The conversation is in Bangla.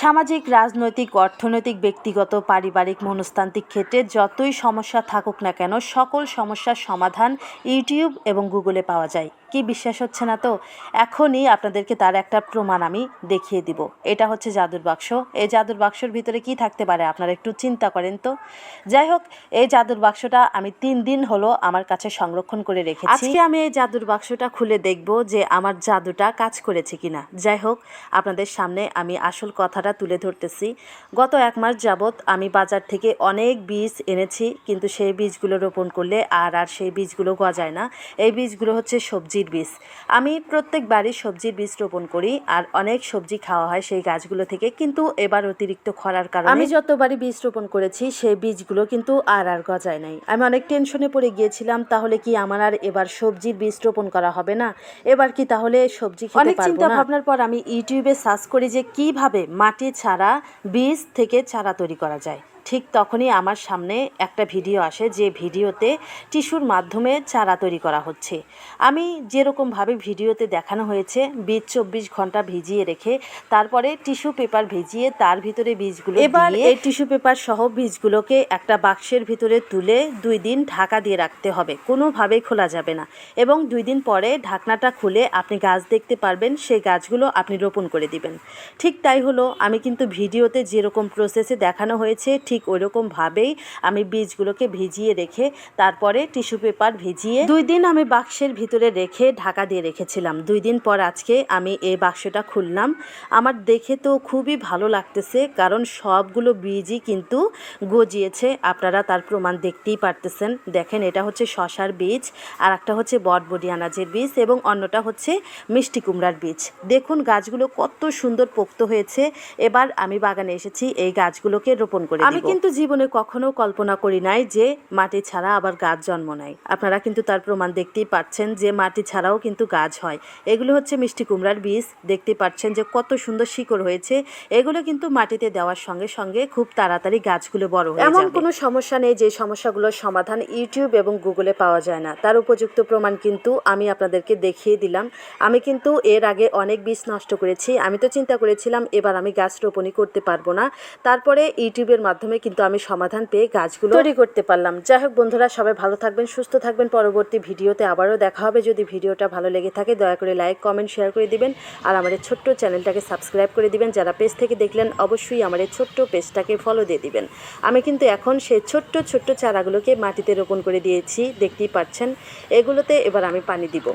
সামাজিক, রাজনৈতিক, অর্থনৈতিক, ব্যক্তিগত, পারিবারিক, মনস্তান্ত্রিক ক্ষেত্রে যতই সমস্যা থাকুক না কেন, সকল সমস্যার সমাধান ইউটিউব এবং গুগলে পাওয়া যায়। কি বিশ্বাস হচ্ছে না তো? এখনই আপনাদেরকে তার একটা প্রমাণ আমি দেখিয়ে দিব। এটা হচ্ছে জাদুর বাক্স। এই জাদুর বাক্সর ভিতরে কি থাকতে পারে আপনারা একটু চিন্তা করেন তো। যাই হোক, এই জাদুর বাক্সটা আমি 3 দিন হলো আমার কাছে সংরক্ষণ করে রেখেছি। আজকে আমি এই জাদুর বাক্সটা খুলে দেখব যে আমার জাদুটা কাজ করেছে কিনা। যাই হোক, আপনাদের সামনে আমি আসল কথাটা তুলে ধরতেছি। গত 1 মাস যাবৎ আমি বাজার থেকে অনেক বীজ এনেছি, কিন্তু সেই বীজগুলো রোপণ করলে আর সেই বীজগুলো গজায় না। এই বীজগুলো হচ্ছে সবজির বীজ। আমি প্রত্যেকবারই সবজির বীজ রোপণ করি আর অনেক সবজি খাওয়া হয় সেই গাছগুলো থেকে, কিন্তু এবার অতিরিক্ত খরার কারণে আমি যতবারই বীজ রোপণ করেছি সেই বীজগুলো কিন্তু আর গজায় নাই। আমি অনেক টেনশনে পড়ে গিয়েছিলাম, তাহলে কি আমার আর এবার সবজির বীজ রোপণ করা হবে না? এবার কি তাহলে সবজি খেতে পারবো না? অনেক চিন্তা ভাবনার পর আমি ইউটিউবে সার্চ করি যে কিভাবে মাটি ছাড়া বীজ থেকে চারা তৈরি করা যায়। ঠিক তখনই আমার সামনে একটা ভিডিও আসে, যে ভিডিওতে টিস্যুর মাধ্যমে চারা তৈরি করা হচ্ছে। আমি যেরকমভাবে ভিডিওতে দেখানো হয়েছে, বীজ 24 ঘন্টা ভিজিয়ে রেখে তারপরে টিস্যু পেপার ভিজিয়ে তার ভিতরে বীজগুলো এবার এই টিস্যু পেপার সহ বীজগুলোকে একটা বাক্সের ভিতরে তুলে 2 দিন ঢাকা দিয়ে রাখতে হবে, কোনোভাবেই খোলা যাবে না। এবং 2 দিন পরে ঢাকনাটা খুলে আপনি গাছ দেখতে পারবেন, সেই গাছগুলো আপনি রোপণ করে দিবেন। ঠিক তাই হলো। আমি কিন্তু ভিডিওতে যেরকম প্রসেসে দেখানো হয়েছে ঠিক ওইরকমভাবেই আমি বীজগুলোকে ভিজিয়ে রেখে তারপরে টিস্যু পেপার ভিজিয়ে 2 দিন আমি বাক্সের ভিতরে রেখে ঢাকা দিয়ে রেখেছিলাম। 2 দিন পর আজকে আমি এই বাক্সটা খুললাম। আমার দেখে তো খুবই ভালো লাগতেছে, কারণ সবগুলো বীজই কিন্তু গজিয়েছে। আপনারা তার প্রমাণ দেখতেই পারতেছেন। দেখেন, এটা হচ্ছে শশার বীজ, আর একটা হচ্ছে বটবডি আনাজের বীজ, এবং অন্যটা হচ্ছে মিষ্টি কুমড়ার বীজ। দেখুন গাছগুলো কত সুন্দর পোক্ত হয়েছে। এবার আমি বাগানে এসেছি এই গাছগুলোকে রোপণ করে দিব। আমি কিন্তু জীবনে কখনো কল্পনা করি নাই যে মাটি ছাড়া আবার গাছ জন্ম নেয়। আপনারা কিন্তু তার প্রমাণ দেখতেই পাচ্ছেন যে মাটি ছাড়াও কিন্তু গাছ হয়। এগুলো হচ্ছে মিষ্টি কুমড়ার বীজ। দেখতে পাচ্ছেন যে কত সুন্দর শিকড় হয়েছে। এগুলো কিন্তু মাটিতে দেওয়ার সঙ্গে সঙ্গে খুব তাড়াতাড়ি গাছগুলো বড় হয়ে যাবে। এমন কোনো সমস্যা নেই যে সমস্যাগুলোর সমাধান ইউটিউব এবং গুগলে পাওয়া যায় না। তার উপযুক্ত প্রমাণ কিন্তু আমি আপনাদেরকে দেখিয়ে দিলাম। আমি কিন্তু এর আগে অনেক বীজ নষ্ট করেছি। আমি তো চিন্তা করেছিলাম এবার আমি গাছ রোপণই করতে পারবো না। তারপরে ইউটিউবের মাধ্যমে কিন্তু আমি সমাধান পেয়ে গাছগুলো তৈরি করতে পারলাম। যাই হোক বন্ধুরা, সবাই ভালো থাকবেন, সুস্থ থাকবেন। পরবর্তী ভিডিওতে আবারও দেখা হবে। যদি ভিডিওটা ভালো লেগে থাকে দয়া করে লাইক, কমেন্ট, শেয়ার করে দিবেন। আর আমার এই ছোট্ট চ্যানেলটাকে সাবস্ক্রাইব করে দিবেন। যারা পেজ থেকে দেখলেন অবশ্যই আমার এই ছোট্ট পেজটাকে ফলো দিয়ে দিবেন। আমি কিন্তু এখন সেই ছোট্ট ছোট্ট চারাগুলোকে মাটিতে রোপণ করে দিয়েছি, দেখতেই পাচ্ছেন। এগুলোতে এবার আমি পানি দিব।